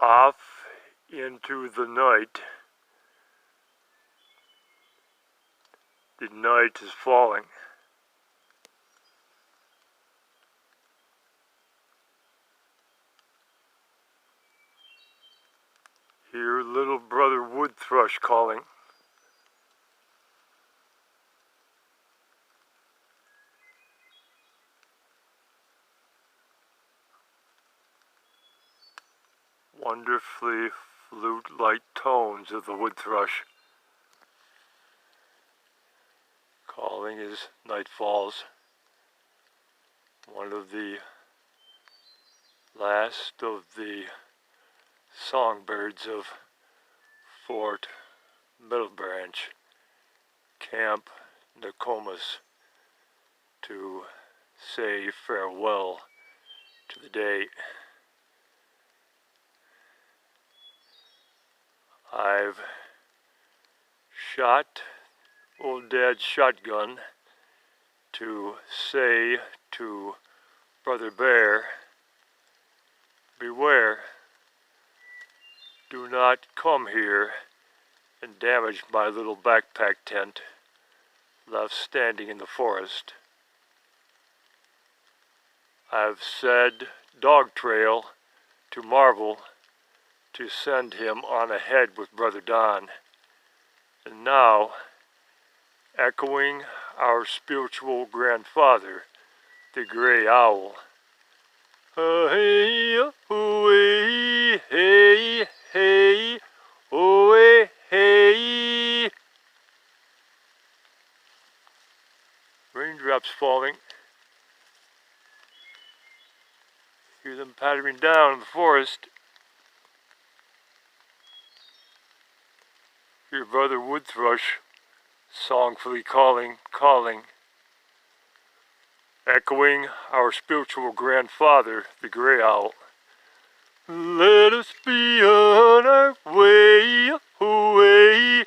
Off into the night. The night is falling. Hear little brother wood thrush calling. Wonderfully flute-like tones of the wood thrush, calling as night falls. One of the last of the songbirds of Fort Middlebranch, Camp Nokomis, to say farewell to the day. I've shot old Dad's shotgun to say to Brother Bear, beware, do not come here and damage my little backpack tent left standing in the forest. I've said Dog Trail to Marvel to send him on ahead with Brother Don. And now, echoing our spiritual grandfather, the Gray Owl, hey, oh, hey, hey, oh, hey. Raindrops falling. Hear them pattering down in the forest. Hear Brother Wood Thrush songfully calling, echoing our spiritual grandfather, the Gray Owl. Let us be on our way away.